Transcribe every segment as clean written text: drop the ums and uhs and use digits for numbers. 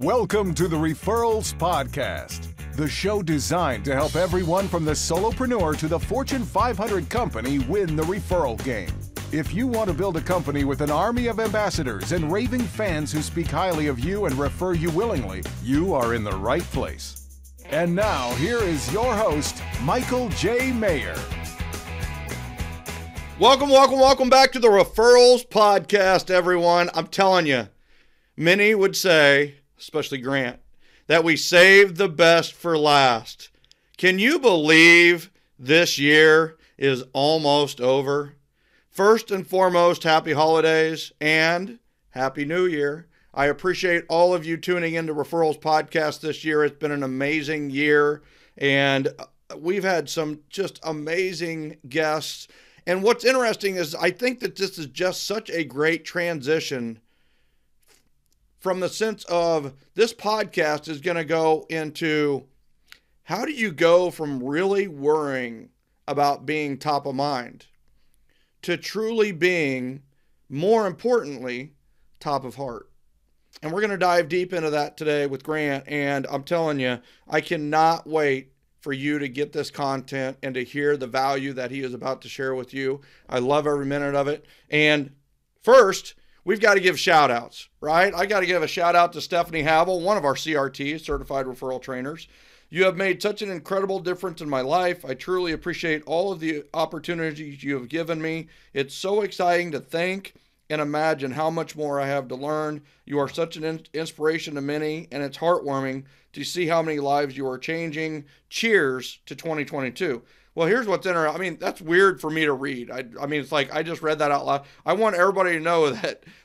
Welcome to the Referrals Podcast, the show designed to help everyone from the solopreneur to the Fortune 500 company win the referral game. If you want to build a company with an army of ambassadors and raving fans who speak highly of you and refer you willingly, you are in the right place. And now, here is your host, Michael J. Maher. Welcome back to the Referrals Podcast, everyone. I'm telling you, many would say, especially Grant, that we saved the best for last. Can you believe this year is almost over? First and foremost, happy holidays and happy new year. I appreciate all of you tuning into Referrals Podcast this year. It's been an amazing year, and we've had some just amazing guests. And what's interesting is I think that this is just such a great transition from the sense of this podcast is going to go into how do you go from really worrying about being top of mind to truly being, more importantly, top of heart. And we're going to dive deep into that today with Grant. And I'm telling you, I cannot wait for you to get this content and to hear the value that he is about to share with you. I love every minute of it. And first, we've got to give shout outs, right? I got to give a shout out to Stephanie Havel, one of our CRTs, certified referral trainers. You have made such an incredible difference in my life. I truly appreciate all of the opportunities you have given me. It's so exciting to think and imagine how much more I have to learn. You are such an inspiration to many, and it's heartwarming to see how many lives you are changing. Cheers to 2022. Well, here's what's interesting. I mean, that's weird for me to read. I mean, it's like I just read that out loud. I want everybody to know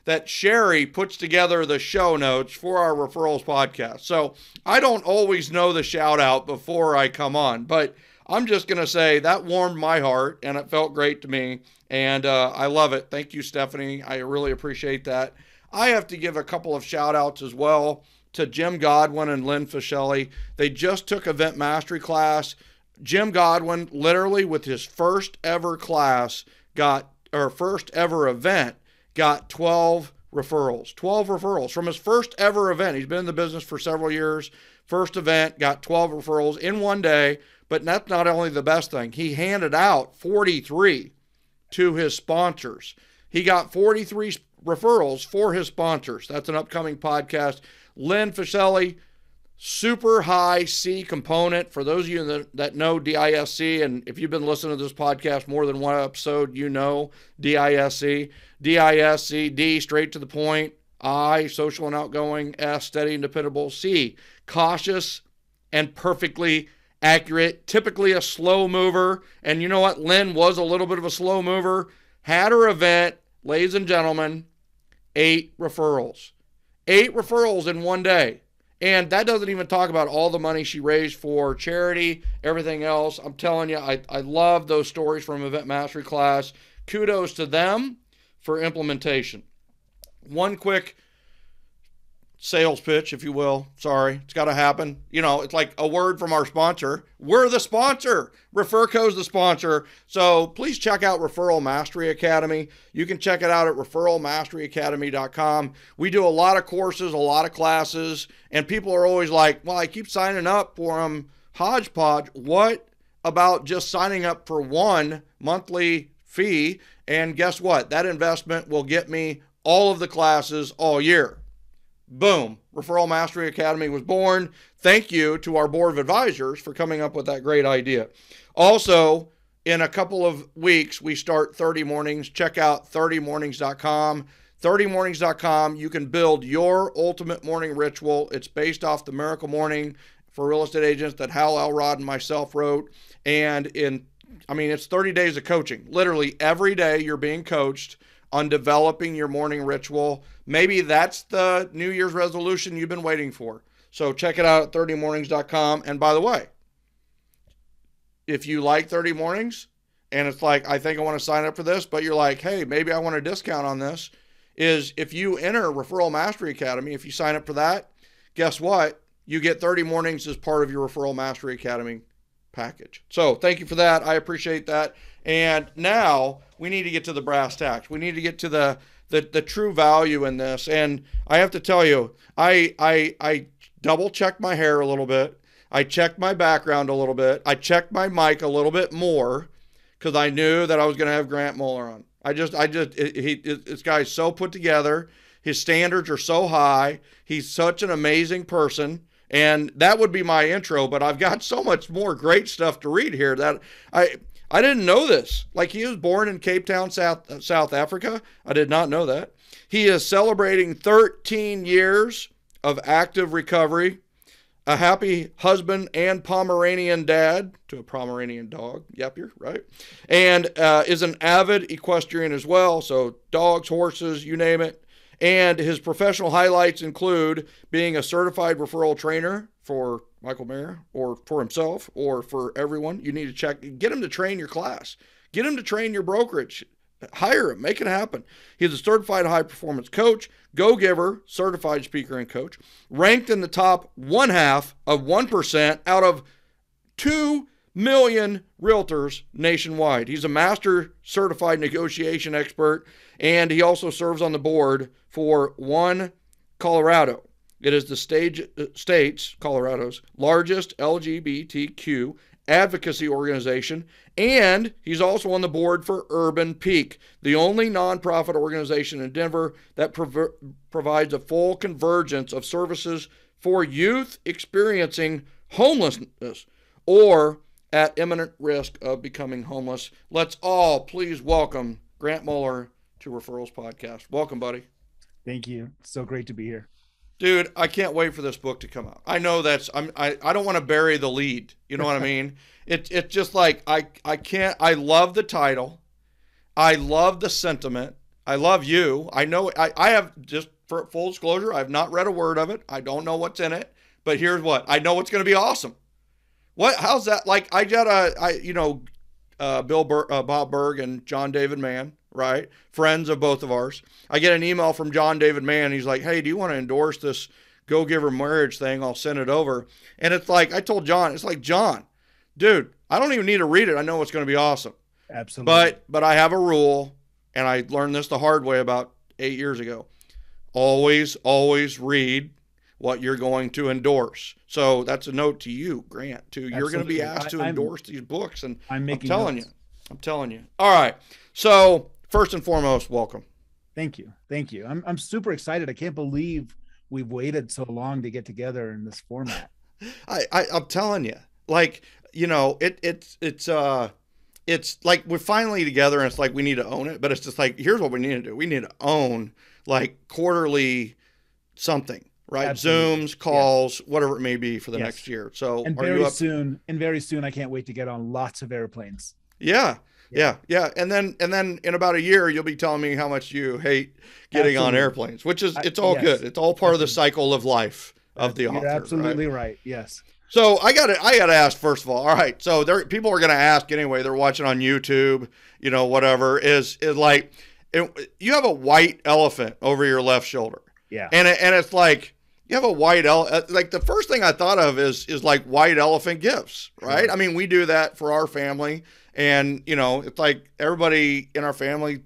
that Sherry puts together the show notes for our Referrals Podcast. So I don't always know the shout out before I come on, but I'm just going to say that warmed my heart and it felt great to me. And I love it. Thank you, Stephanie. I really appreciate that. I have to give a couple of shout outs as well to Jim Godwin and Lynn Fischelli. They just took Event Mastery class. Jim Godwin, literally with his first ever class, first ever event, got 12 referrals. 12 referrals from his first ever event. He's been in the business for several years. First event, got 12 referrals in one day. But that's not only the best thing. He handed out 43 to his sponsors. He got 43 referrals for his sponsors. That's an upcoming podcast. Lynn Fischelli, super high C component. For those of you that know DISC, and if you've been listening to this podcast more than one episode, you know DISC. DISC, D, straight to the point. I, social and outgoing. S, steady and dependable. C, cautious and perfectly accurate. Typically a slow mover. And you know what? Lynn was a little bit of a slow mover. Had her event, ladies and gentlemen, 8 referrals. 8 referrals in one day. And that doesn't even talk about all the money she raised for charity, everything else. I'm telling you, I love those stories from Event Mastery class. Kudos to them for implementation. One quick sales pitch, if you will. Sorry, it's got to happen. You know, it's like a word from our sponsor. We're the sponsor. Referco's the sponsor. So please check out Referral Mastery Academy. You can check it out at referralmasteryacademy.com. We do a lot of courses, a lot of classes, and people are always like, well, I keep signing up for them hodgepodge. What about just signing up for one monthly fee? And guess what? That investment will get me all of the classes all year. Boom. Referral Mastery Academy was born. Thank you to our board of advisors for coming up with that great idea. Also, in a couple of weeks, we start 30 Mornings. Check out 30mornings.com. 30mornings.com. You can build your ultimate morning ritual. It's based off the Miracle Morning for real estate agents that Hal Elrod and myself wrote. And it's 30 days of coaching. Literally every day you're being coached on developing your morning ritual. Maybe that's the New Year's resolution you've been waiting for. So check it out at 30mornings.com. And by the way, if you like 30 Mornings and it's like, I think I want to sign up for this, but you're like, hey, maybe I want a discount on this, is if you enter Referral Mastery Academy, if you sign up for that, guess what? You get 30 Mornings as part of your Referral Mastery Academy package. So thank you for that. I appreciate that. And now we need to get to the brass tacks. We need to get to the the true value in this. And I have to tell you, I double checked my hair a little bit. I checked my background a little bit. I checked my mic a little bit more because I knew that I was going to have Grant Muller on. This guy's so put together. His standards are so high. He's such an amazing person. And that would be my intro, but I've got so much more great stuff to read here that I didn't know this. Like, he was born in Cape Town, South Africa. I did not know that. He is celebrating 13 years of active recovery, a happy husband and Pomeranian dad to a Pomeranian dog. Yep, you're right. And is an avid equestrian as well. So dogs, horses, you name it. And his professional highlights include being a certified referral trainer for Michael Maher, or for himself, or for everyone. You need to get him to train your class. Get him to train your brokerage. Hire him. Make it happen. He's a certified high-performance coach, go-giver, certified speaker and coach, ranked in the top 1/2 of 1% out of 2 million realtors nationwide. He's a master certified negotiation expert, and he also serves on the board for One Colorado. It is the state's, Colorado's, largest LGBTQ advocacy organization, and he's also on the board for Urban Peak, the only nonprofit organization in Denver that provides a full convergence of services for youth experiencing homelessness or at imminent risk of becoming homeless. Let's all please welcome Grant Muller to Referrals Podcast. Welcome, buddy. Thank you. So great to be here. Dude, I can't wait for this book to come out. I know I don't want to bury the lead. You know what I mean? It's just like, I love the title. I love the sentiment. I love you. I know, I have, just for full disclosure, I've not read a word of it. I don't know what's in it, but here's what, I know it's going to be awesome. How's that? Like, Bob Berg and John David Mann, right? Friends of both of ours. I get an email from John David Mann. He's like, hey, do you want to endorse this Go-Giver marriage thing? I'll send it over. And it's like, I told John, it's like, John, dude, I don't even need to read it. I know it's going to be awesome. Absolutely. But I have a rule, and I learned this the hard way about 8 years ago. Always read what you're going to endorse. So that's a note to you, Grant, too. You're going to be asked to endorse these books, and I'm telling you. All right. So first and foremost, welcome. Thank you. I'm super excited. I can't believe we've waited so long to get together in this format. I'm telling you, like, it's like we're finally together, and it's like we need to own it. But it's just like, here's what we need to do. We need to own like quarterly something. Right. Absolutely. Zooms, calls, whatever it may be for the next year. So, and very soon, I can't wait to get on lots of airplanes. Yeah. And then in about a year, you'll be telling me how much you hate getting on airplanes, which is, it's all good. It's all part of the cycle of life of the author. You're absolutely right. Yes. So I got to ask, first of all, right. So people are going to ask anyway, they're watching on YouTube, whatever is like, you have a white elephant over your left shoulder. Yeah. And it's like, you have a white elephant. Like, the first thing I thought of is like white elephant gifts, right? Sure. I mean, we do that for our family, and it's like everybody in our family,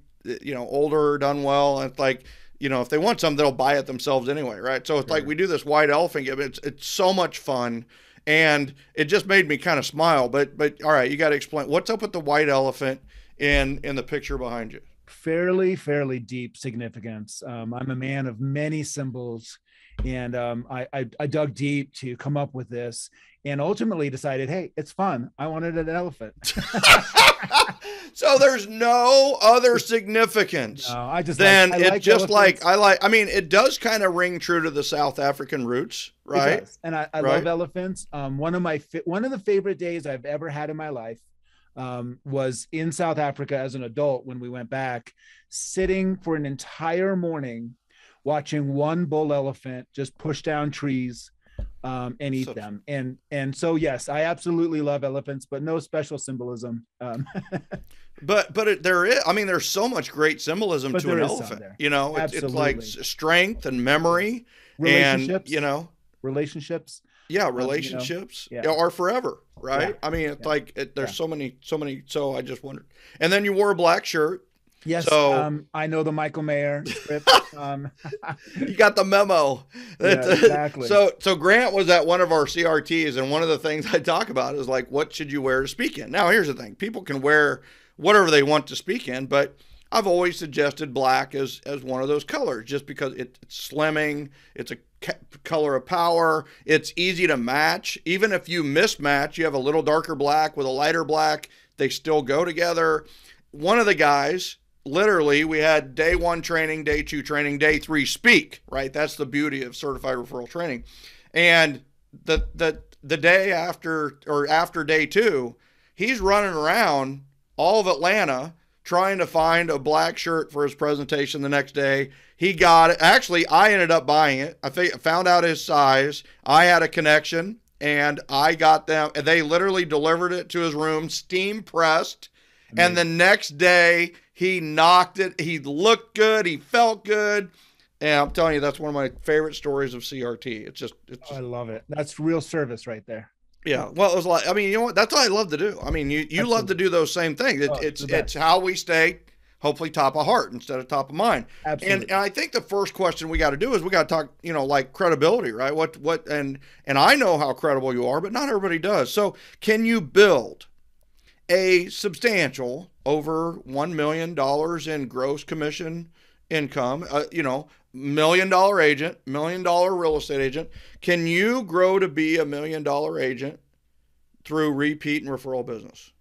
older, done well, and it's like, if they want something, they'll buy it themselves anyway, right? So it's like we do this white elephant gift. It's so much fun, and it just made me kind of smile. But all right, you got to explain what's up with the white elephant in the picture behind you. Fairly deep significance. I'm a man of many symbols. And I dug deep to come up with this, and ultimately decided, hey, it's fun. I wanted an elephant. So there's no other significance. No, I just it does kind of ring true to the South African roots, right? It does. And I love elephants. One of the favorite days I've ever had in my life was in South Africa as an adult when we went back, sitting for an entire morning watching one bull elephant just push down trees and eat them. And so, yes, I absolutely love elephants, but no special symbolism. But there is, there's so much great symbolism to an elephant. It's like strength and memory, relationships. And relationships. Yeah, relationships are forever, right? Yeah. It's like there's so many. So I just wondered. And then you wore a black shirt. Yes, So I know the Michael Maher script. you got the memo. Yeah, exactly. So Grant was at one of our CRTs, and one of the things I talk about is like, what should you wear to speak in? Now, here's the thing: people can wear whatever they want to speak in, but I've always suggested black as one of those colors, just because it's slimming, it's a color of power, it's easy to match. Even if you mismatch, you have a little darker black with a lighter black, they still go together. One of the guys, literally, we had day 1 training, day 2 training, day 3 speak, right? That's the beauty of certified referral training. And the day after, or after day 2, he's running around all of Atlanta trying to find a black shirt for his presentation the next day. He got it. Actually, I ended up buying it. I found out his size. I had a connection, and I got them. They literally delivered it to his room, steam pressed. Amazing. And the next day, he knocked it. He looked good. He felt good. And I'm telling you, that's one of my favorite stories of CRT. It's I love it. That's real service right there. Yeah. Well, it was like, I mean, you know what? That's what I love to do. I mean, you love to do those same things. It's how we stay hopefully top of heart instead of top of mind. Absolutely. And I think the first question we got to do is we got to talk, like credibility, right? And I know how credible you are, but not everybody does. So can you build a substantial over $1 million in gross commission income, $1 million agent, $1 million real estate agent? Can you grow to be $1 million agent through repeat and referral business?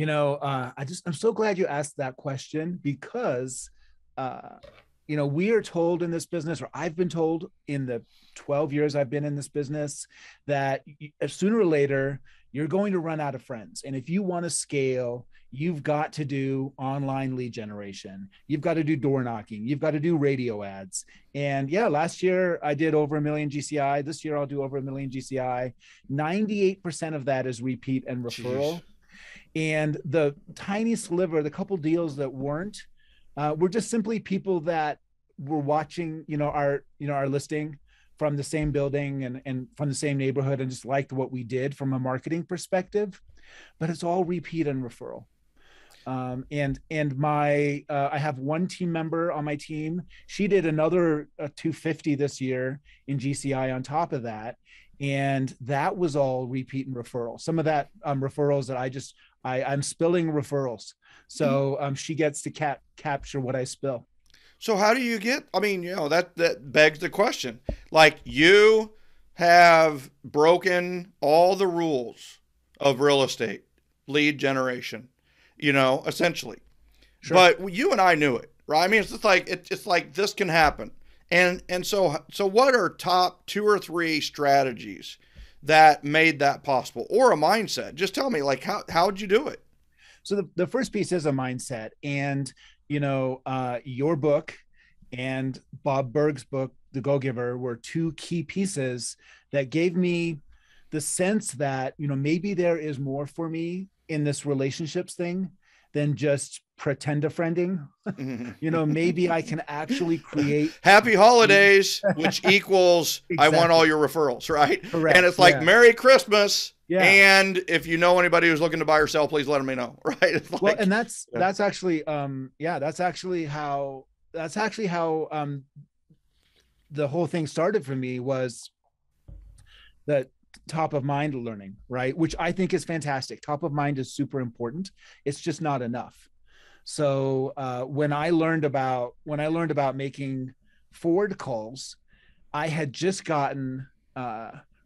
I'm so glad you asked that question, because, we are told in this business, or I've been told in the 12 years I've been in this business, that sooner or later, you're going to run out of friends. And if you want to scale, you've got to do online lead generation. You've got to do door knocking. You've got to do radio ads. And yeah, last year I did over 1 million GCI. This year I'll do over 1 million GCI. 98% of that is repeat and referral. Jeez. And the tiny sliver, the couple deals that weren't, were just simply people that were watching, our listing from the same building and from the same neighborhood, and just liked what we did from a marketing perspective. But it's all repeat and referral. I have one team member on my team. She did another 250 this year in GCI on top of that. And that was all repeat and referral. Some of that referrals that I'm spilling referrals. So she gets to capture what I spill. So how do you get, that begs the question. Like, you have broken all the rules of real estate lead generation, essentially. Sure. But you and I knew it, right? I mean, it's just like, it's like this can happen. And so what are top 2 or 3 strategies that made that possible, or a mindset? Just tell me, like, how'd you do it? So the first piece is a mindset, and, your book and Bob Berg's book, The Go-Giver, were 2 key pieces that gave me the sense that, maybe there is more for me in this relationships thing than just pretend-a-friending. Maybe I can actually create happy holidays, which equals exactly. I want all your referrals, right? Correct. And it's like, Merry Christmas. Yeah. And if you know anybody who's looking to buy or sell, please let me know. Right. It's like, well, and that's actually how the whole thing started for me, was that top of mind learning, right? Which I think is fantastic. Top of mind is super important. It's just not enough. So when I learned about making forward calls, I had just gotten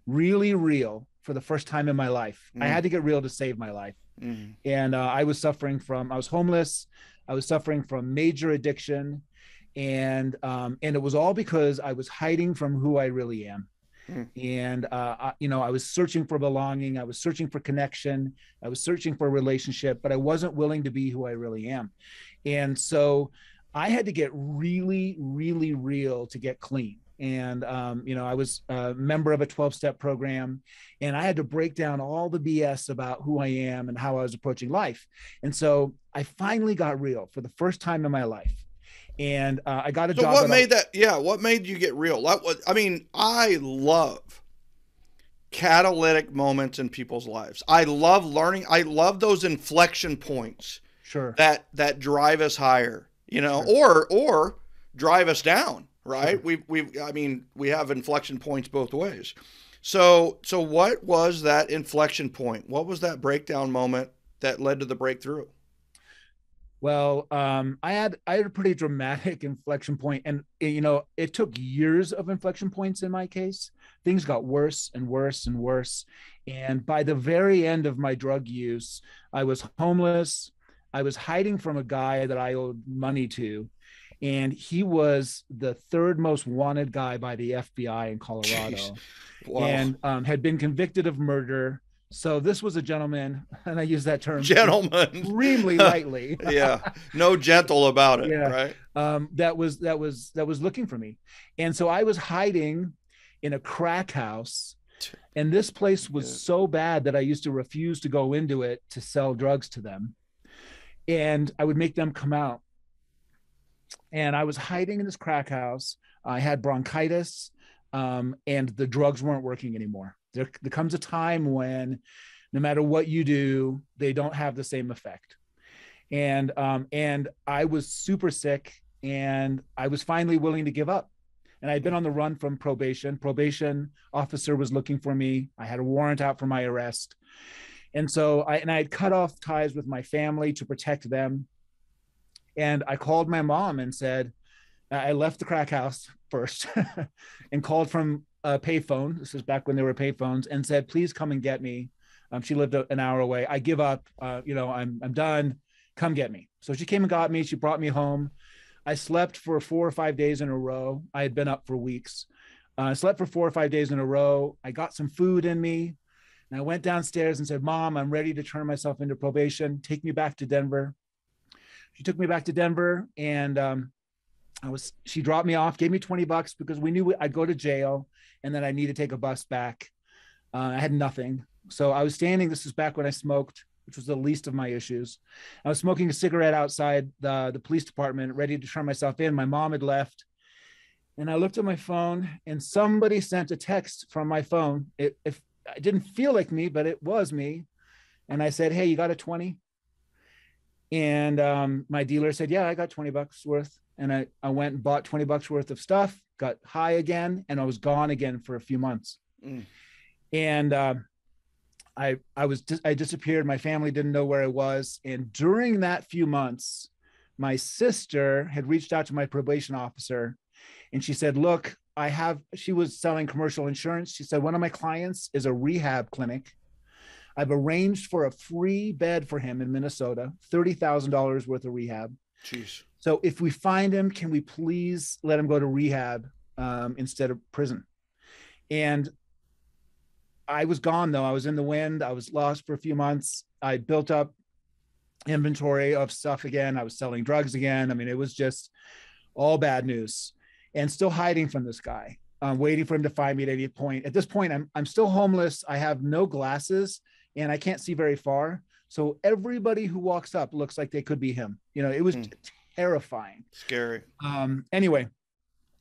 really real for the first time in my life. I had to get real to save my life. And I was homeless. I was suffering from major addiction. And it was all because I was hiding from who I really am. And, I was searching for belonging. I was searching for connection. I was searching for a relationship, but I wasn't willing to be who I really am. And so I had to get really, really real to get clean. And, I was a member of a 12-step program, and I had to break down all the BS about who I am and how I was approaching life. And so I finally got real for the first time in my life. And I got a job. What made that? Yeah. What made you get real? I love catalytic moments in people's lives. I love learning. I love those inflection points Sure. that drive us higher, Sure. or drive us down, right? Sure. We have inflection points both ways. So what was that inflection point? What was that breakdown moment that led to the breakthrough? Well, I had a pretty dramatic inflection point, and it took years of inflection points in my case. Things got worse and worse and worse, and by the very end of my drug use, I was homeless. I was hiding from a guy that I owed money to, and he was the third most wanted guy by the FBI in Jeez. Colorado, Wow. and had been convicted of murder. So this was a gentleman, and I use that term Gentlemen. extremely lightly. Yeah. No gentle about it, Yeah, right? that was looking for me, and so I was hiding in a crack house, and this place was so bad that I used to refuse to go into it to sell drugs to them, and I would make them come out. And I was hiding in this crack house. I had bronchitis, and the drugs weren't working anymore. There comes a time when, no matter what you do, they don't have the same effect. And I was super sick, and I was finally willing to give up. And I'd been on the run from probation. Probation officer was looking for me. I had a warrant out for my arrest. And so I had cut off ties with my family to protect them. And I called my mom and said, I left the crack house first and called from a payphone. This is back when there were payphones, and said, please come and get me. She lived an hour away. I give up. I'm done. Come get me. So she came and got me. She brought me home. I slept for 4 or 5 days in a row. I had been up for weeks. I slept for 4 or 5 days in a row. I got some food in me, and I went downstairs and said, Mom, I'm ready to turn myself into probation. Take me back to Denver. She took me back to Denver, and she dropped me off, gave me $20 because we knew I'd go to jail, and then I need to take a bus back. I had nothing. So I was standing, this is back when I smoked, which was the least of my issues. I was smoking a cigarette outside the police department, ready to turn myself in. My mom had left, and I looked at my phone, and somebody sent a text from my phone. It didn't feel like me, but it was me. And I said, hey, you got a 20? And my dealer said, yeah, I got $20 worth. And I went and bought $20 worth of stuff, got high again, and I was gone again for a few months. And I disappeared. My family didn't know where I was. And during that few months, my sister had reached out to my probation officer, and she said, look, she was selling commercial insurance. She said, one of my clients is a rehab clinic. I've arranged for a free bed for him in Minnesota, $30,000 worth of rehab. Jeez. So if we find him, can we please let him go to rehab instead of prison? And I was gone, though. I was in the wind. I was lost for a few months. I built up inventory of stuff again. I was selling drugs again. I mean, it was just all bad news, and still hiding from this guy, waiting for him to find me at any point. At this point, I'm still homeless. I have no glasses, and I can't see very far. So everybody who walks up looks like they could be him. It was terrifying. Scary. Anyway,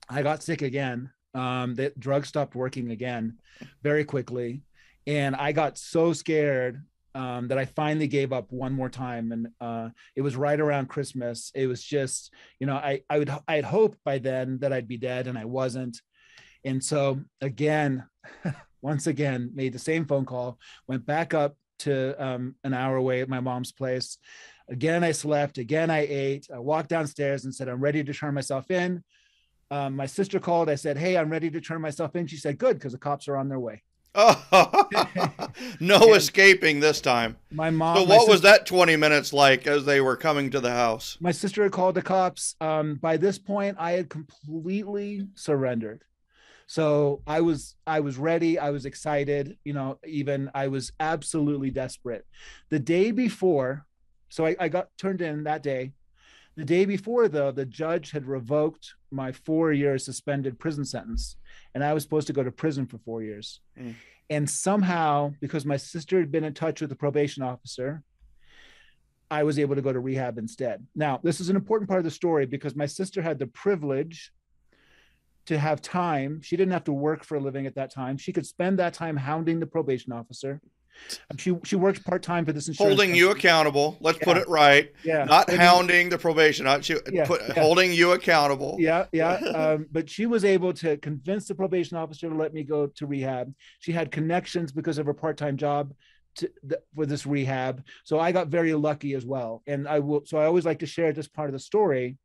I got sick again. The drug stopped working again very quickly. And I got so scared that I finally gave up one more time. And it was right around Christmas. It was just, I'd hoped by then that I'd be dead, and I wasn't. And so again, once again, made the same phone call, went back up to an hour away at my mom's place. Again, I slept. Again, I ate. I walked downstairs and said, I'm ready to turn myself in. My sister called. I said, hey, I'm ready to turn myself in. She said, good, because the cops are on their way. No escaping this time. My mom. So what was that 20 minutes like as they were coming to the house? My sister had called the cops. By this point, I had completely surrendered. So I was ready. I was excited. Even I was absolutely desperate. The day before, so I got turned in that day. The day before, though, the judge had revoked my 4-year suspended prison sentence, and I was supposed to go to prison for 4 years. And somehow, because my sister had been in touch with the probation officer, I was able to go to rehab instead. Now, this is an important part of the story because my sister had the privilege to have time. She didn't have to work for a living at that time. She could spend that time hounding the probation officer. She works part-time for this insurance Holding you accountable. Let's put it right. Yeah. Not hounding the probation. Holding you accountable. Yeah. But she was able to convince the probation officer to let me go to rehab. She had connections because of her part-time job for this rehab. So I got very lucky as well. And I always like to share this part of the story.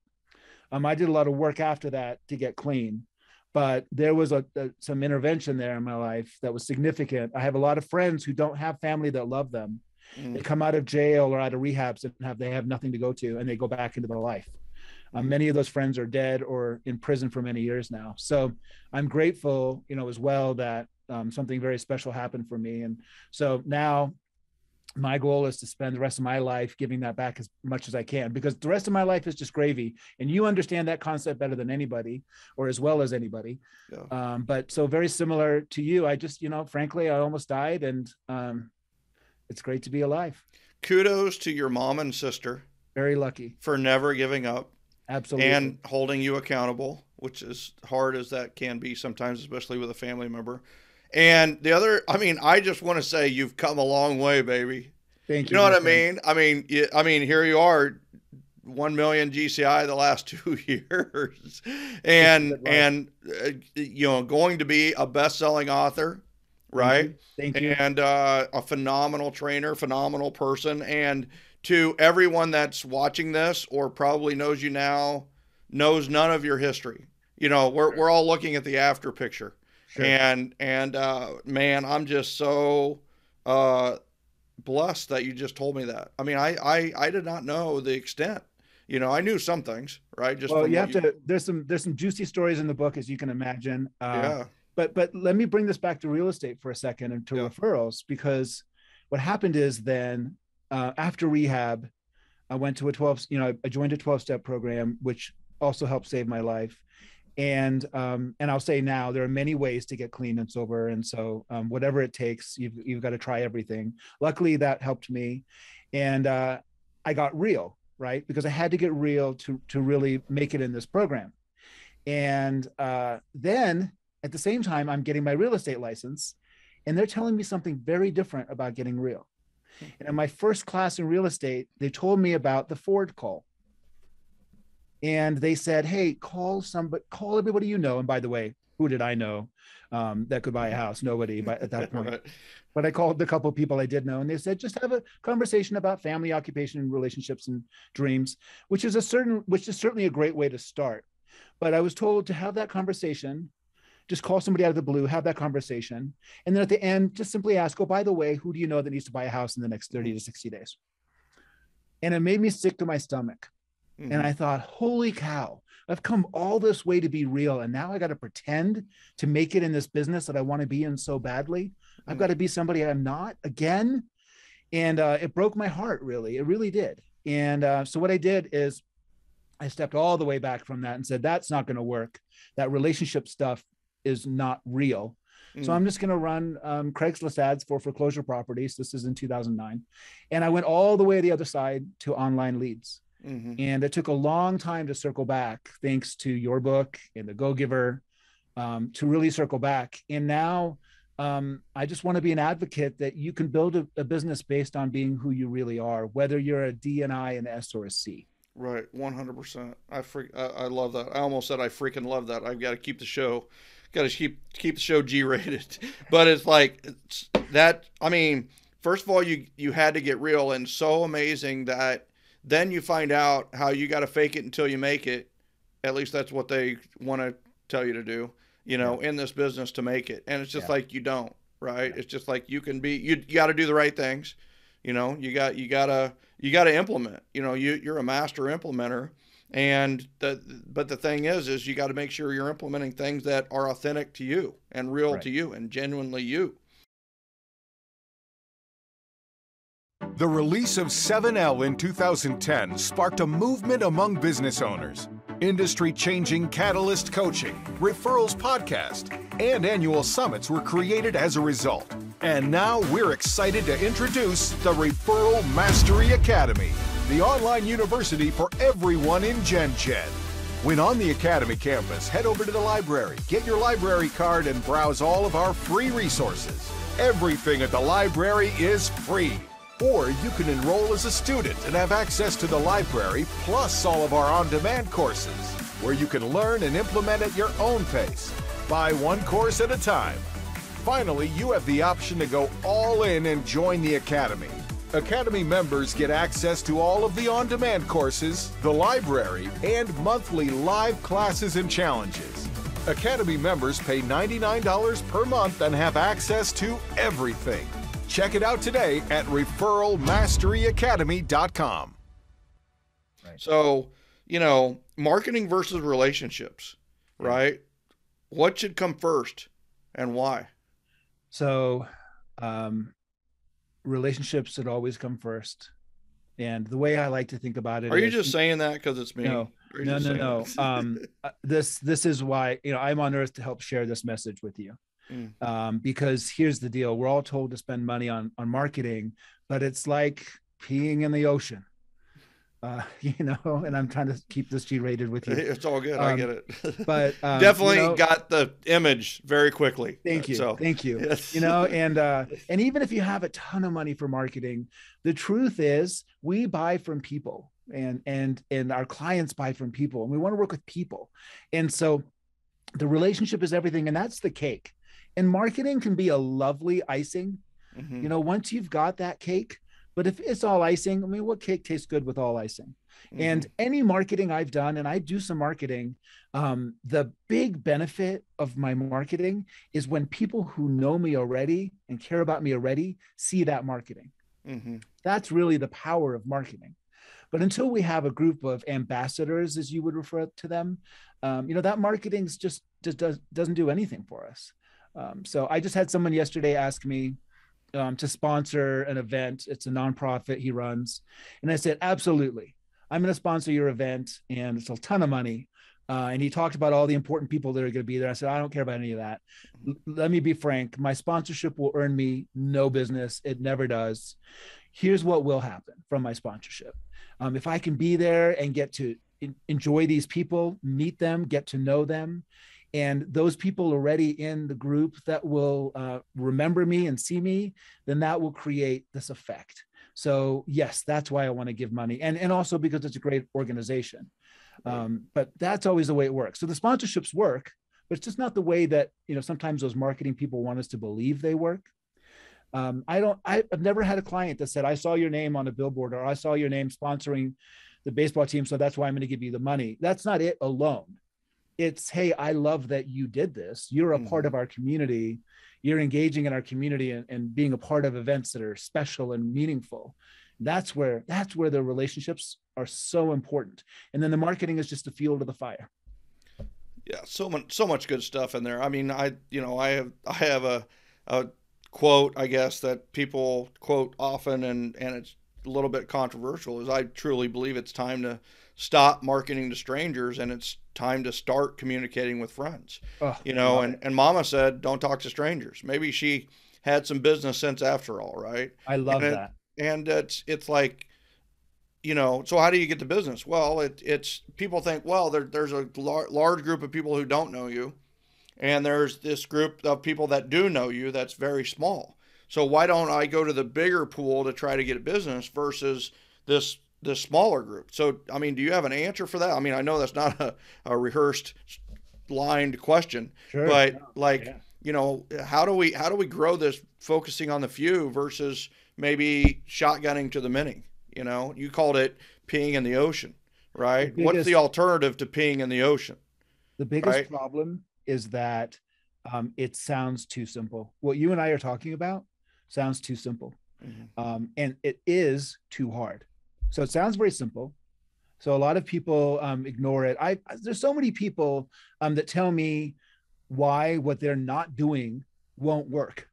I did a lot of work after that to get clean, but there was some intervention there in my life that was significant. I have a lot of friends who don't have family that love them. They come out of jail or out of rehabs and they have nothing to go to, and they go back into their life. Many of those friends are dead or in prison for many years now. So I'm grateful, as well, that something very special happened for me. And so now my goal is to spend the rest of my life giving that back as much as I can, because the rest of my life is just gravy. And you understand that concept better than anybody, or as well as anybody. Yeah. But so very similar to you, I just, frankly, I almost died, and it's great to be alive. Kudos to your mom and sister. Very lucky. For never giving up. Absolutely. And holding you accountable, which is hard as that can be sometimes, especially with a family member. And the other, I just want to say you've come a long way, baby. Thank you. You know what I mean? I mean, here you are, 1 million GCI the last 2 years, and going to be a best-selling author, right? Thank you. And a phenomenal trainer, phenomenal person. And to everyone that's watching this or probably knows you now, knows none of your history. We're all looking at the after picture. Sure. And man, I'm just so blessed that you just told me that. I did not know the extent. I knew some things, right? There's some juicy stories in the book, as you can imagine. Yeah. But let me bring this back to real estate for a second and to referrals, because what happened is then after rehab, I went to I joined a 12-step program, which also helped save my life. And I'll say now, there are many ways to get clean and sober. And so whatever it takes, you've got to try everything. Luckily, that helped me. And I got real, right? Because I had to get real to really make it in this program. And then at the same time, I'm getting my real estate license, and they're telling me something very different about getting real. And in my first class in real estate, they told me about the Ford call. And they said, hey, call everybody you know. And by the way, who did I know that could buy a house? Nobody at that point. Right. But I called the couple of people I did know, and they said, just have a conversation about family, occupation, relationships, and dreams, which is certainly a great way to start. But I was told to have that conversation, just call somebody out of the blue, have that conversation. And then at the end, just simply ask, oh, by the way, who do you know that needs to buy a house in the next 30 to 60 days? And it made me sick to my stomach. Mm-hmm. And I thought, holy cow, I've come all this way to be real. And now I got to pretend to make it in this business that I want to be in so badly. Mm-hmm. I've got to be somebody I'm not again. And it broke my heart, really. It really did. And so what I did is I stepped all the way back from that and said, that's not going to work. That relationship stuff is not real. So I'm just going to run Craigslist ads for foreclosure properties. This is in 2009. And I went all the way to the other side to online leads. Mm-hmm. And it took a long time to circle back, thanks to your book and the Go Giver, to really circle back. And now I just want to be an advocate that you can build a business based on being who you really are, whether you're a D, an I, an S, or a C. Right. 100%. I love that. I almost said I freaking love that. I've got to keep the show. Got to keep the show G-rated. But it's like that. First of all, you had to get real, and so amazing that then you find out how you got to fake it until you make it. At least that's what they want to tell you to do, in this business to make it. And it's just like, you don't, right? It's just like you got to do the right things. You got to implement, you're a master implementer. But the thing is you got to make sure you're implementing things that are authentic to you and real to you and genuinely you. The release of 7L in 2010 sparked a movement among business owners. Industry-changing Catalyst coaching, Referrals podcast, and annual summits were created as a result. And now we're excited to introduce the Referral Mastery Academy, the online university for everyone in Gen. When on the Academy campus, head over to the library, get your library card, and browse all of our free resources. Everything at the library is free. Or you can enroll as a student and have access to the library plus all of our on-demand courses, where you can learn and implement at your own pace. Buy one course at a time. Finally, you have the option to go all in and join the Academy. Academy members get access to all of the on-demand courses, the library, and monthly live classes and challenges. Academy members pay $99 per month and have access to everything. Check it out today at referralmasteryacademy.com. Right. So, marketing versus relationships, right? What should come first and why? So, relationships should always come first. And the way I like to think about it Are you just saying that because it's me? No. This is why, I'm on earth to help share this message with you. Because here's the deal. We're all told to spend money on marketing, but it's like peeing in the ocean. And I'm trying to keep this G-rated with you. It's all good. I get it. But definitely got the image very quickly. Thank you. Thank you. Yes. And even if you have a ton of money for marketing, the truth is we buy from people and our clients buy from people, and we want to work with people. And so the relationship is everything, and that's the cake. And marketing can be a lovely icing, once you've got that cake. But if it's all icing, what cake tastes good with all icing? And any marketing I've done, and I do some marketing, the big benefit of my marketing is when people who know me already and care about me already see that marketing. That's really the power of marketing. But until we have a group of ambassadors, as you would refer to them, that marketing just doesn't do anything for us. So I just had someone yesterday ask me to sponsor an event. It's a nonprofit he runs. And I said, absolutely. I'm going to sponsor your event, and it's a ton of money. And he talked about all the important people that are going to be there. I said, I don't care about any of that. Let me be frank. My sponsorship will earn me no business. It never does. Here's what will happen from my sponsorship. If I can be there and get to enjoy these people, meet them, get to know them, and those people already in the group that will remember me and see me, then that will create this effect. So yes, that's why I want to give money. And also because it's a great organization. But that's always the way it works. So the sponsorships work, but it's just not the way that, sometimes those marketing people want us to believe they work. I've never had a client that said, I saw your name on a billboard, or I saw your name sponsoring the baseball team, so that's why I'm going to give you the money. That's not it alone. It's, hey, I love that you did this. You're a part of our community. You're engaging in our community and being a part of events that are special and meaningful. That's where the relationships are so important. And then the marketing is just the fuel to the fire. Yeah, so much good stuff in there. I mean, I have a quote, I guess, that people quote often, and it's a little bit controversial, is I truly believe it's time to stop marketing to strangers, and it's time to start communicating with friends. And Mama said, don't talk to strangers. Maybe she had some business sense after all, right? I love that. And it's like, so how do you get the business? Well, it's people think, well, there's a large group of people who don't know you, and there's this group of people that do know you that's very small. So why don't I go to the bigger pool to try to get a business versus this smaller group? So, I mean, do you have an answer for that? I mean, I know that's not a rehearsed, lined question, sure, but how do we grow this focusing on the few versus maybe shotgunning to the many? You called it peeing in the ocean, right? What's the alternative to peeing in the ocean? The biggest problem is that it sounds too simple. What you and I are talking about sounds too simple. And it is too hard. So it sounds very simple. So a lot of people ignore it. There's so many people that tell me why what they're not doing won't work.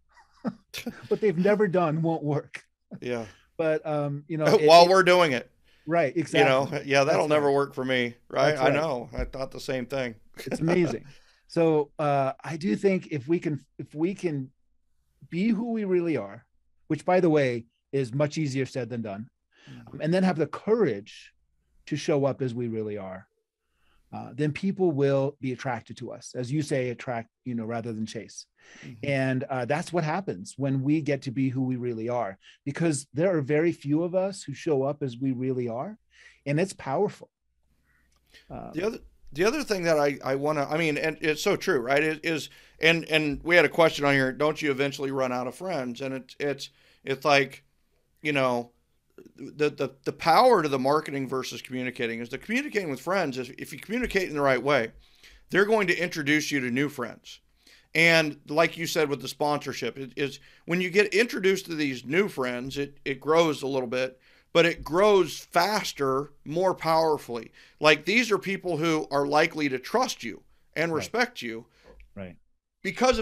What they've never done won't work. Yeah. But while we're doing it. Right, exactly. That'll never work for me, right? Right. I know. I thought the same thing. It's amazing. So I do think if we can be who we really are, which by the way is much easier said than done, and then have the courage to show up as we really are, then people will be attracted to us, as you say, attract, rather than chase. And that's what happens when we get to be who we really are, because there are very few of us who show up as we really are, and it's powerful. The other thing that I want to, I mean, and it's so true, right? And we had a question on here. Don't you eventually run out of friends? And it's like, the power to the marketing versus communicating is the communicating with friends. If you communicate in the right way, they're going to introduce you to new friends. And like you said with the sponsorship, it is when you get introduced to these new friends, it grows a little bit, but it grows faster, more powerfully. Like these are people who are likely to trust you and respect you, right? Because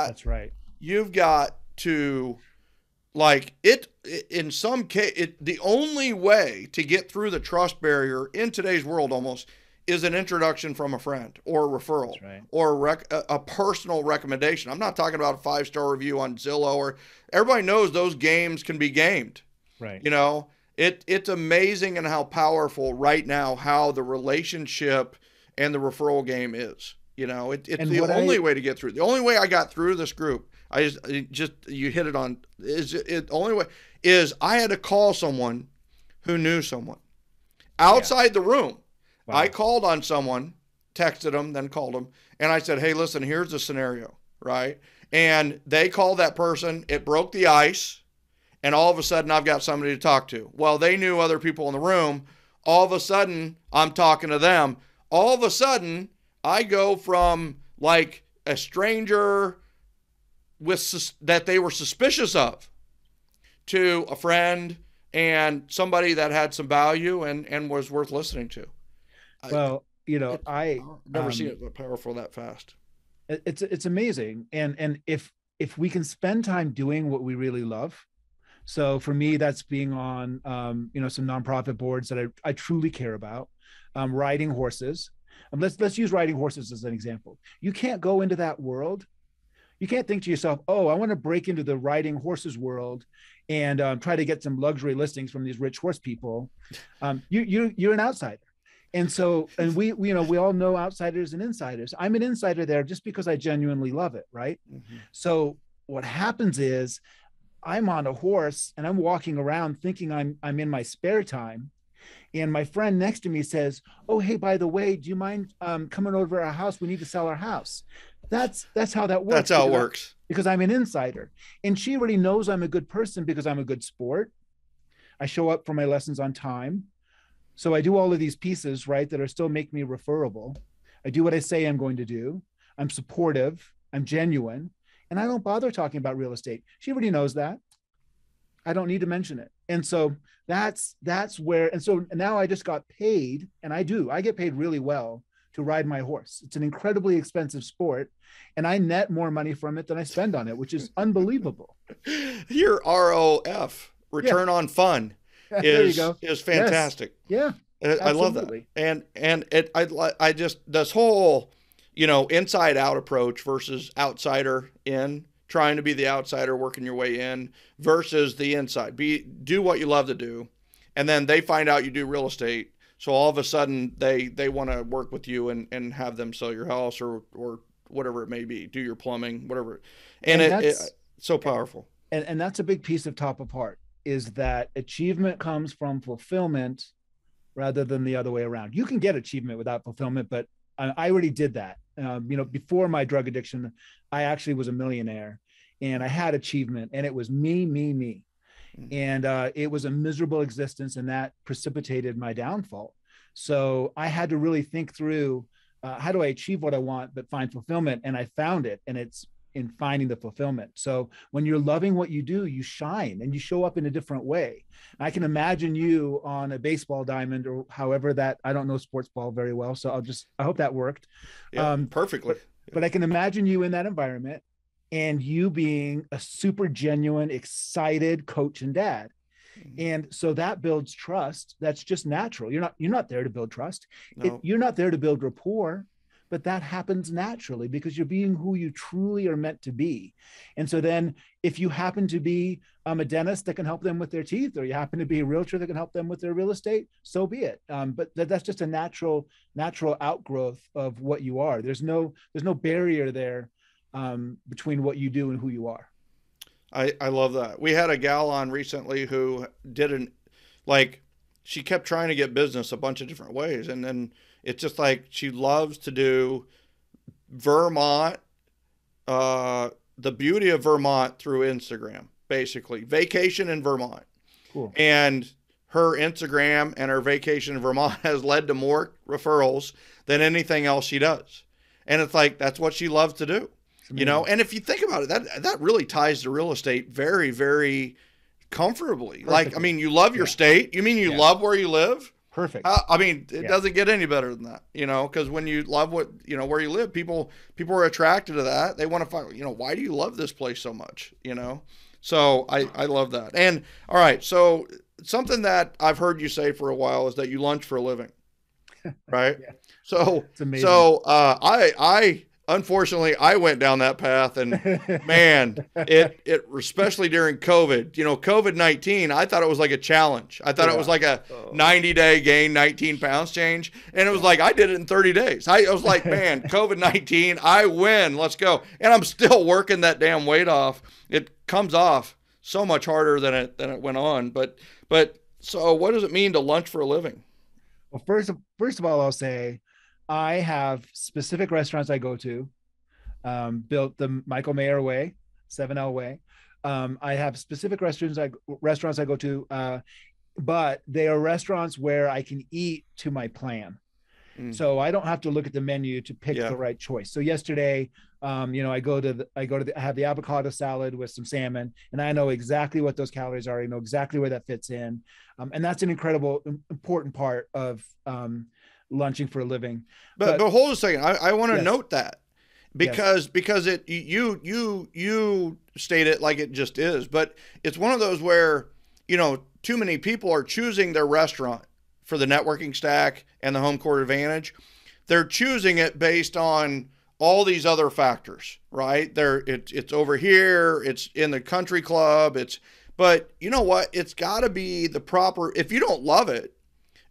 that's right. You've got to, like, in some case, the only way to get through the trust barrier in today's world almost is an introduction from a friend or a referral, right, or a personal recommendation. I'm not talking about a 5-star review on Zillow, or everybody knows those games can be gamed. Right. It's amazing and how powerful right now, how the relationship and the referral game is. It's the only way to get through. The only way I got through this group, you hit it on, only way is I had to call someone who knew someone outside the room. Wow. I called on someone, texted them, then called them, and I said, hey, listen, here's the scenario, right? And they called that person. It broke the ice, and all of a sudden I've got somebody to talk to. Well, they knew other people in the room. All of a sudden I'm talking to them. All of a sudden I go from like a stranger that they were suspicious of to a friend and somebody that had some value and was worth listening to. Well, I never seen it powerful that fast. It's amazing. And if we can spend time doing what we really love. So for me, that's being on, some nonprofit boards that I truly care about, riding horses. Let's use riding horses as an example. You can't go into that world. You can't think to yourself, oh, I want to break into the riding horses world and try to get some luxury listings from these rich horse people. You're an outsider. And so, and we all know outsiders and insiders. I'm an insider there just because I genuinely love it, right? Mm-hmm. So what happens is I'm on a horse and I'm walking around thinking I'm in my spare time. And my friend next to me says, oh, hey, by the way, do you mind coming over to our house? We need to sell our house. That's how that works. That's how it works. Because I'm an insider. And she already knows I'm a good person because I'm a good sport. I show up for my lessons on time. So I do all of these pieces, right, that are still make me referable. I do what I say I'm going to do. I'm supportive. I'm genuine. And I don't bother talking about real estate. She already knows that. I don't need to mention it. And so that's where, and so now I just got paid, and I get paid really well to ride my horse. It's an incredibly expensive sport, and I net more money from it than I spend on it, which is unbelievable. Your ROF, return on fun, is fantastic. Yes. Yeah. I love that. And I just, this whole, inside out approach versus outsider in, trying to be the outsider, working your way in, versus the inside. Do what you love to do. And then they find out you do real estate. So all of a sudden they want to work with you and have them sell your house or whatever it may be, do your plumbing, whatever. And it's so powerful. And that's a big piece of top apart, is that achievement comes from fulfillment rather than the other way around. You can get achievement without fulfillment, but I already did that. Before my drug addiction, I actually was a millionaire and I had achievement, and it was me. And it was a miserable existence, and that precipitated my downfall. So I had to really think through, how do I achieve what I want, but find fulfillment? And I found it, and it's in finding the fulfillment. So when you're loving what you do, you shine and you show up in a different way. I can imagine you on a baseball diamond, or however that, I don't know sports ball very well, so I hope that worked. Yeah, perfectly. But I can imagine you in that environment, and you being a super genuine, excited coach and dad. And so that builds trust. That's just natural. You're not there to build trust. No. You're not there to build rapport, but that happens naturally because you're being who you truly are meant to be. And so then if you happen to be a dentist that can help them with their teeth, or you happen to be a realtor that can help them with their real estate, so be it. But that's just a natural outgrowth of what you are. There's no barrier there between what you do and who you are. I love that. We had a gal on recently who didn't she kept trying to get business a bunch of different ways. And then it's just like, she loves to do Vermont, the beauty of Vermont through Instagram, basically vacation in Vermont. Cool. And her Instagram and her vacation in Vermont has led to more referrals than anything else she does. And it's like, that's what she loves to do. And if you think about it, that really ties to real estate very, very comfortably. Perfectly. Like, I mean, you love your state. You mean you love where you live? Perfect. I mean, it doesn't get any better than that, because when you love where you live, people are attracted to that. They want to find, why do you love this place so much? So I love that. And all right. So something that I've heard you say for a while is that you lunch for a living, right? Yeah. So, it's amazing. So, unfortunately, I went down that path, and man, it especially during COVID, COVID-19, I thought it was like a challenge. I thought it was like a 90-day gain 19 pounds change. And it was like, I did it in 30 days. I was like, man, COVID-19, I win. Let's go. And I'm still working that damn weight off. It comes off so much harder than it went on. But so what does it mean to lunch for a living? Well, first of all, I'll say, I have specific restaurants I go to, built the Michael Maher way, 7L way. I have specific restaurants I go to, but they are restaurants where I can eat to my plan. So I don't have to look at the menu to pick the right choice. So yesterday, I have the avocado salad with some salmon, and I know exactly what those calories are. I know exactly where that fits in. And that's an incredible, important part of, lunching for a living. But hold a second. I want to note that because you state it like it just is, but it's one of those where, too many people are choosing their restaurant for the networking stack and the home court advantage. They're choosing it based on all these other factors, right? It's over here, it's in the country club, but you know what? It's got to be the proper, if you don't love it,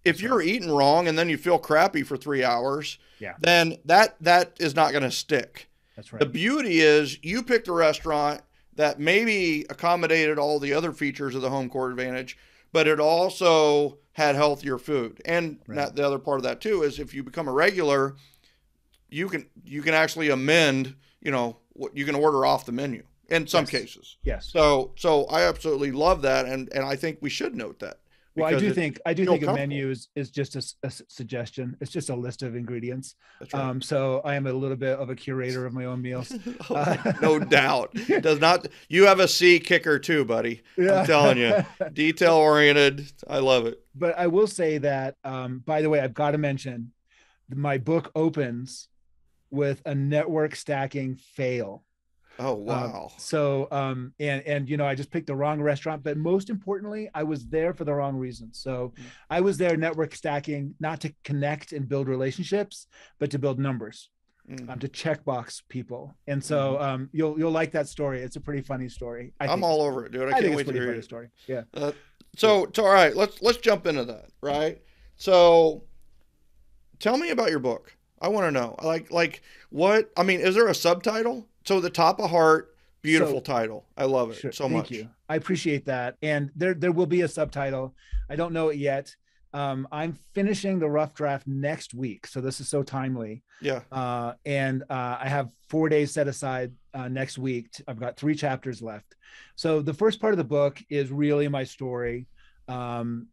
if you're eating wrong and then you feel crappy for 3 hours, then that is not going to stick. That's right. The beauty is you picked a restaurant that maybe accommodated all the other features of the home court advantage, but it also had healthier food. And the other part of that too is if you become a regular, you can actually amend, what you can order off the menu in some cases. Yes. So I absolutely love that. And I think we should note that. Well, I do think a menu is just a suggestion. It's just a list of ingredients. That's right. So I am a little bit of a curator of my own meals. No doubt. Does not. You have a C kicker too, buddy. Yeah. I'm telling you, detail oriented. I love it. But I will say that, by the way, I've got to mention my book opens with a network stacking fail. Oh, wow. I just picked the wrong restaurant, but most importantly, I was there for the wrong reasons. So I was there network stacking, not to connect and build relationships, but to build numbers, to checkbox people. And so you'll like that story. It's a pretty funny story. I'm all over it, dude. I can't wait to hear it. Story. Yeah. So all right, let's jump into that. Right. So tell me about your book. I want to know, like what, I mean, is there a subtitle? So The Top of Heart, beautiful title. I love it so much. Thank you. I appreciate that. And there will be a subtitle. I don't know it yet. I'm finishing the rough draft next week. So this is so timely. Yeah. I have 4 days set aside next week. I've got 3 chapters left. So the first part of the book is really my story. And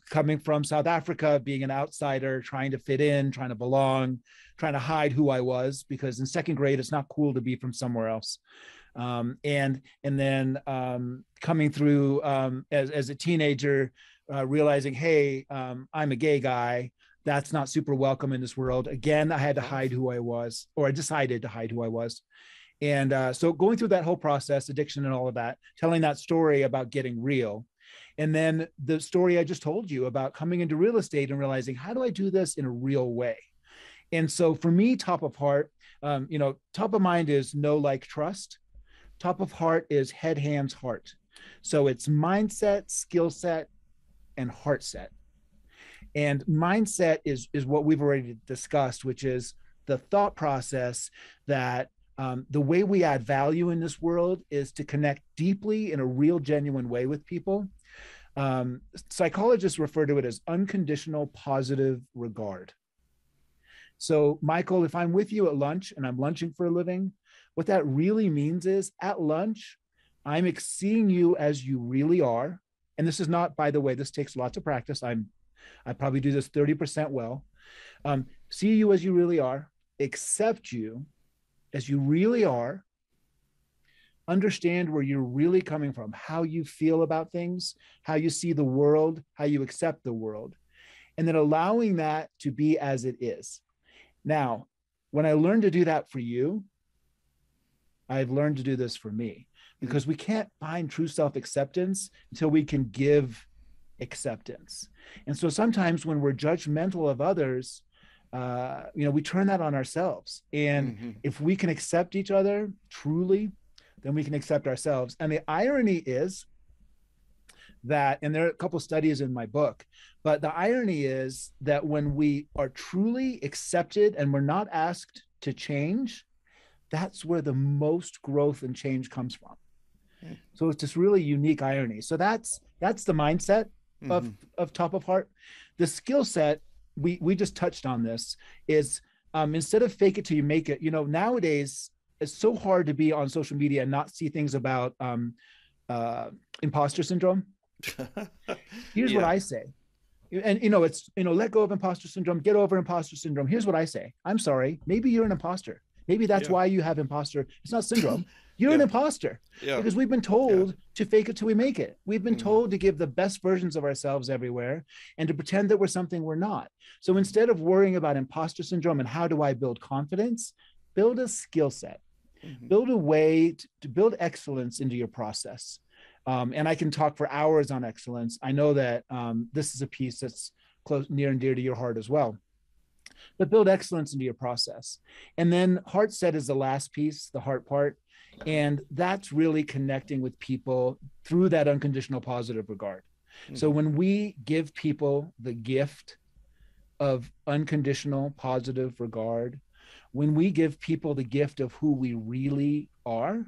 coming from South Africa, being an outsider, trying to fit in, trying to belong, trying to hide who I was, because in second grade, it's not cool to be from somewhere else. And then coming through as a teenager, realizing, hey, I'm a gay guy, that's not super welcome in this world. Again, I had to hide who I was, or I decided to hide who I was. And so going through that whole process, addiction and all of that, telling that story about getting real. And then the story I just told you about coming into real estate and realizing, how do I do this in a real way? And so for me, top of heart, top of mind is know, like, trust. Top of heart is head, hands, heart. So it's mindset, skill set, and heart set. And mindset is what we've already discussed, which is the thought process that the way we add value in this world is to connect deeply in a real, genuine way with people. Psychologists refer to it as unconditional positive regard. So, Michael, if I'm with you at lunch and I'm lunching for a living, what that really means is at lunch, I'm seeing you as you really are. And this is not, by the way, this takes lots of practice. I probably do this 30% well. See you as you really are, accept you as you really are, understand where you're really coming from, how you feel about things, how you see the world, how you accept the world, and then allowing that to be as it is. Now, when I learned to do that for you, I've learned to do this for me, because we can't find true self-acceptance until we can give acceptance. And so sometimes when we're judgmental of others, we turn that on ourselves. And if we can accept each other truly, then we can accept ourselves. And the irony is that, and there are a couple of studies in my book, but the irony is that when we are truly accepted and we're not asked to change, that's where the most growth and change comes from. So it's this really unique irony. So that's the mindset of top of heart. The skill set, we just touched on this, is instead of fake it till you make it, nowadays it's so hard to be on social media and not see things about imposter syndrome. Here's what I say. And it's, let go of imposter syndrome, get over imposter syndrome. Here's what I say. I'm sorry. Maybe you're an imposter. Maybe that's why you have imposter. It's not syndrome. You're an imposter, because we've been told to fake it till we make it. We've been told to give the best versions of ourselves everywhere and to pretend that we're something we're not. So instead of worrying about imposter syndrome and how do I build confidence, build a skill set, build a way to build excellence into your process. And I can talk for hours on excellence. I know that this is a piece that's close, near and dear to your heart as well. But build excellence into your process. And then heart set is the last piece, the heart part. And that's really connecting with people through that unconditional positive regard. So when we give people the gift of unconditional positive regard, when we give people the gift of who we really are,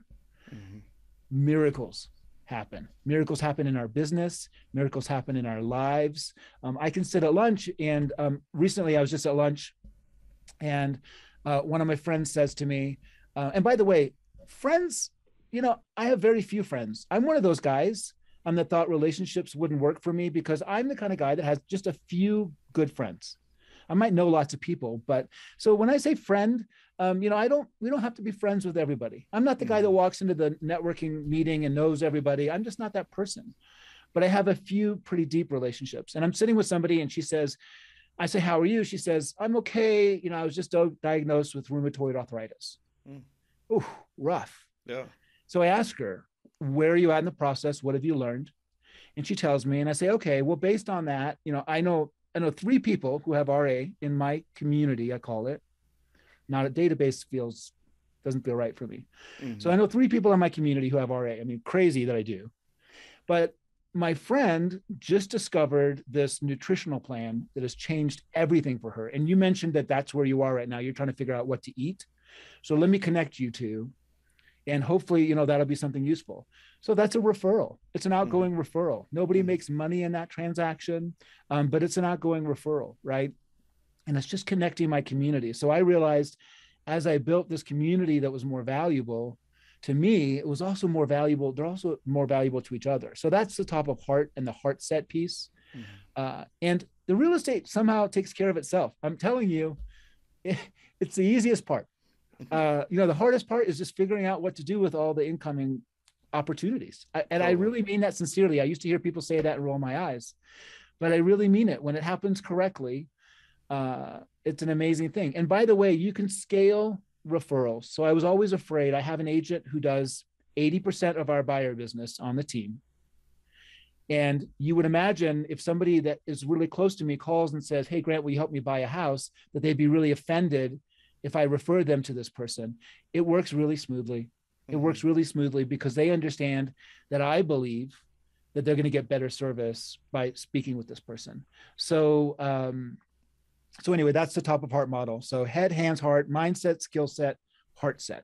miracles happen. Miracles happen in our business. Miracles happen in our lives. I can sit at lunch, and recently I was just at lunch, and one of my friends says to me, and by the way, friends, I have very few friends. I'm one of those guys that thought relationships wouldn't work for me because I'm the kind of guy that has just a few good friends. I might know lots of people, but so when I say friend, we don't have to be friends with everybody. I'm not the guy that walks into the networking meeting and knows everybody. I'm just not that person, but I have a few pretty deep relationships. And I'm sitting with somebody and she says, I say, how are you? She says, I'm okay. I was just diagnosed with rheumatoid arthritis. Ooh, rough. Yeah. So I ask her, where are you at in the process? What have you learned? And she tells me, and I say, okay, well, based on that, I know 3 people who have RA in my community, I call it. Not a database doesn't feel right for me. So I know 3 people in my community who have RA. I mean, crazy that I do. But my friend just discovered this nutritional plan that has changed everything for her. And you mentioned that that's where you are right now. You're trying to figure out what to eat. So let me connect you two. And hopefully, that'll be something useful. So that's a referral. It's an outgoing referral. Nobody makes money in that transaction, but it's an outgoing referral, right? And it's just connecting my community. So I realized as I built this community that was more valuable to me, it was also more valuable. They're also more valuable to each other. So that's the top of heart and the heart set piece. And the real estate somehow takes care of itself. I'm telling you, it's the easiest part. The hardest part is just figuring out what to do with all the incoming opportunities. I really mean that sincerely. I used to hear people say that and roll my eyes, but I really mean it. When it happens correctly, It's an amazing thing. And by the way, you can scale referrals. So I was always afraid. I have an agent who does 80% of our buyer business on the team. And you would imagine if somebody that is really close to me calls and says, "Hey, Grant, will you help me buy a house?" that they'd be really offended if I refer them to this person. It works really smoothly. It works really smoothly because they understand that I believe that they're going to get better service by speaking with this person. So, so anyway, that's the top of heart model. So head, hands, heart, mindset, skill set, heart set.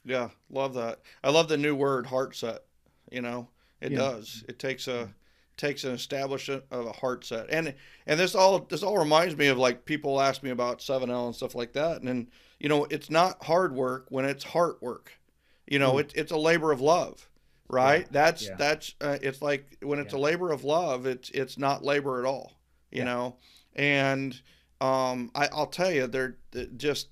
Yeah, love that. I love the new word, heart set. You know, it does. It takes an establishment of a heart set. And this all reminds me of, like, people ask me about 7L and stuff like that. And then, you know, it's not hard work when it's heart work. You know, it's a labor of love, right? Yeah. That's it's like when it's a labor of love, it's not labor at all, you know? And I'll tell you, they're just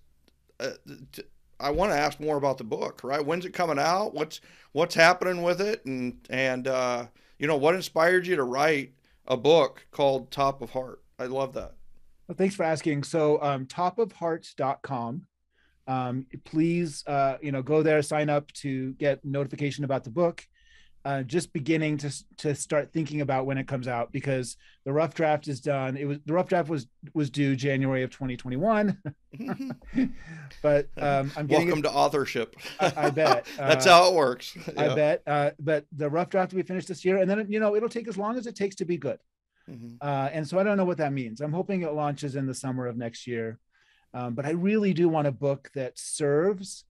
I want to ask more about the book, right? When's it coming out? What's happening with it? And you know, what inspired you to write a book called Top of Heart? I love that. Well, thanks for asking. So topofheart.com. Please, you know, go there, sign up to get notification about the book. Just beginning to start thinking about when it comes out, because the rough draft is done. The rough draft was due January of 2021, but I'm getting welcome to authorship. I bet that's how it works. Yeah. I bet, but the rough draft will be finished this year, and then, you know, it'll take as long as it takes to be good. And so I don't know what that means. I'm hoping it launches in the summer of next year, but I really do want a book that serves.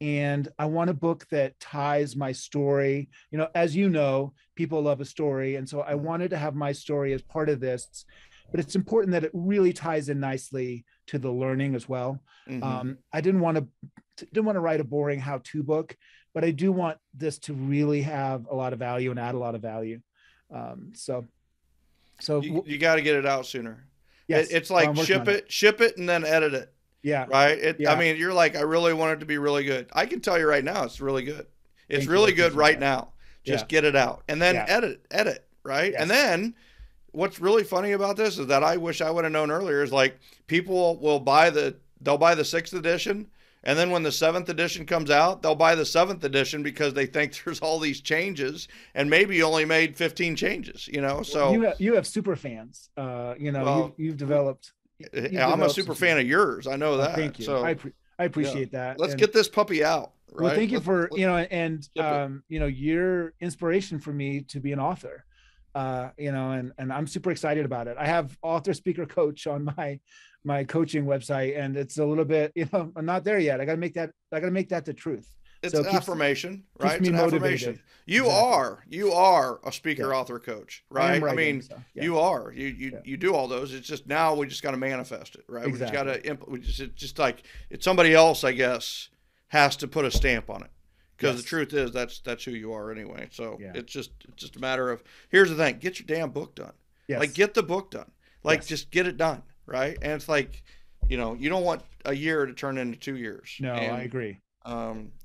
And I want a book that ties my story. You know, as you know, people love a story. And so I wanted to have my story as part of this, but it's important that it really ties in nicely to the learning as well. I didn't want to write a boring how-to book, but I do want this to really have a lot of value and add a lot of value. So you got to get it out sooner. Yes, it's like ship it, and then edit it. Yeah. Right. I mean, you're like, I really want it to be really good. I can tell you right now, it's really good. It's really good right now. Just get it out and then edit. Right. Yes. And then what's really funny about this is that I wish I would have known earlier is, like, people will they'll buy the 6th edition. And then when the 7th edition comes out, they'll buy the 7th edition because they think there's all these changes, and maybe you only made 15 changes, you know? So you have super fans, you know, well, you've developed. I'm a super fan of yours. I know that. Thank you. So I appreciate that. Let's get this puppy out. Right? Well, thank you for, you know, and you know, you're inspiration for me to be an author, you know, and I'm super excited about it. I have author, speaker, coach on my coaching website, and it's a little bit, you know, I'm not there yet. I got to make that the truth. It's an affirmation, right? It's an affirmation. You are a speaker, author, coach, right? I mean, you are. You do all those. It's just now we just got to manifest it, right? Exactly. We just got to it's just like it's somebody else, I guess, has to put a stamp on it, because the truth is that's who you are anyway. So it's just a matter of, here's the thing: get your damn book done. Yes. Like, get the book done. Like, just get it done, right? And it's like, you know, you don't want a year to turn into 2 years. No, I agree.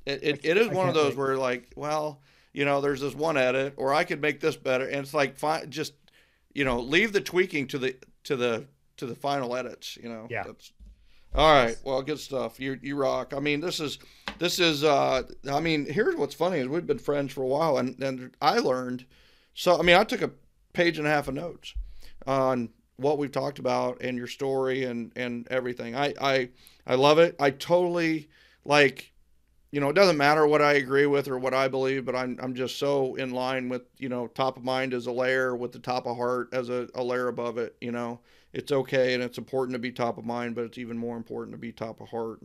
It is one of those where, like, well, you know, there's this one edit, or I could make this better, and it's like, fine, just, you know, leave the tweaking to the final edits, you know. That's all right. Well, good stuff. You rock. I mean, this is I mean, here's what's funny is we've been friends for a while, and I learned, so I mean, I took a page and a half of notes on what we've talked about and your story and everything. I love it. I totally, like, you know, it doesn't matter what I agree with or what I believe, but I'm just so in line with, you know, top of mind as a layer, with the top of heart as a layer above it. You know, it's okay, and it's important to be top of mind, but it's even more important to be top of heart,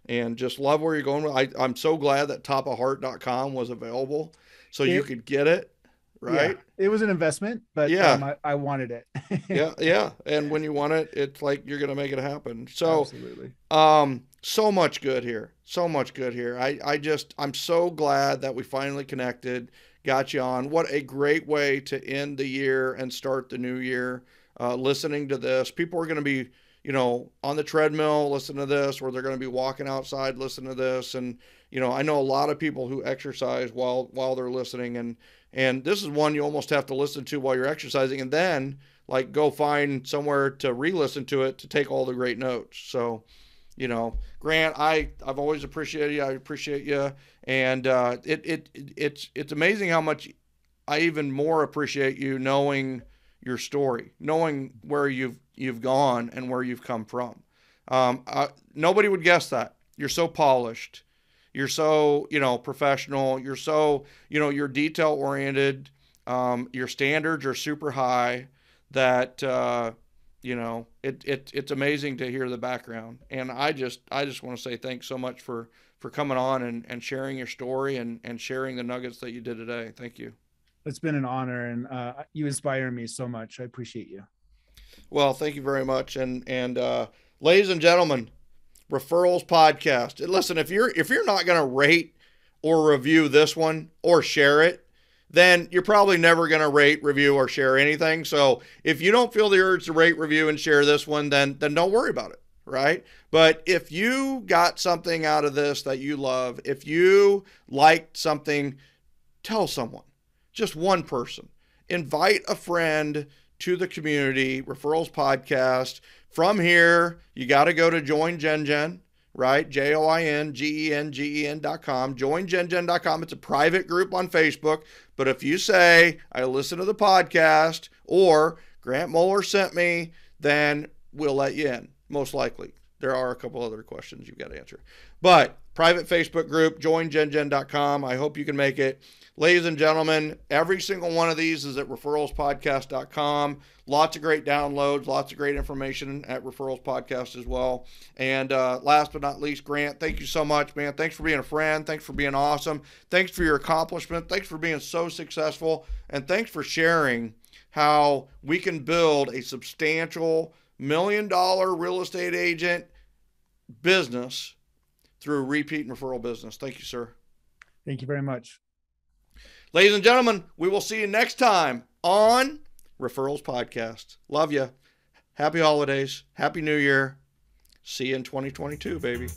and just love where you're going with. I'm so glad that topofheart.com was available so you could get it. Right. Yeah, it was an investment, but I wanted it. Yeah. And when you want it, it's like you're going to make it happen. So, absolutely. So much good here. I'm so glad that we finally connected, got you on. What a great way to end the year and start the new year. Listening to this, people are going to be, you know, on the treadmill, listen to this, or they're going to be walking outside, listen to this. And, you know, I know a lot of people who exercise while they're listening, And this is one you almost have to listen to while you're exercising, and then like go find somewhere to re-listen to it to take all the great notes. So, Grant, I've always appreciated you. I appreciate you. And it's amazing how much I even more appreciate you knowing your story, knowing where you've gone and where you've come from. Nobody would guess that. You're so polished. You're so, professional. You're so, you're detail oriented. Your standards are super high that, it's amazing to hear the background. And I just want to say thanks so much for coming on and sharing your story and sharing the nuggets that you did today. Thank you. It's been an honor, and you inspire me so much. I appreciate you. Well, thank you very much. And ladies and gentlemen, Referrals Podcast. And listen, if you're not going to rate or review this one or share it, then you're probably never going to rate, review, or share anything. So if you don't feel the urge to rate, review, and share this one, then don't worry about it, right? But if you got something out of this that you love, if you liked something, tell someone, just one person. Invite a friend to the community, Referrals Podcast. From here, you got to go to Join GenGen, right? JoinGenGen.com. JoinGenGen.com. It's a private group on Facebook. But if you say, I listen to the podcast, or Grant Muller sent me, then we'll let you in, most likely. There are a couple other questions you've got to answer. But private Facebook group, JoinGenGen.com. I hope you can make it. Ladies and gentlemen, every single one of these is at referralspodcast.com. Lots of great downloads, lots of great information at Referrals Podcast as well. And last but not least, Grant, thank you so much, man. Thanks for being a friend. Thanks for being awesome. Thanks for your accomplishment. Thanks for being so successful. And thanks for sharing how we can build a substantial $1 million real estate agent business through repeat and referral business. Thank you, sir. Thank you very much. Ladies and gentlemen, we will see you next time on Referrals Podcast. Love you. Happy holidays. Happy New Year. See you in 2022, baby.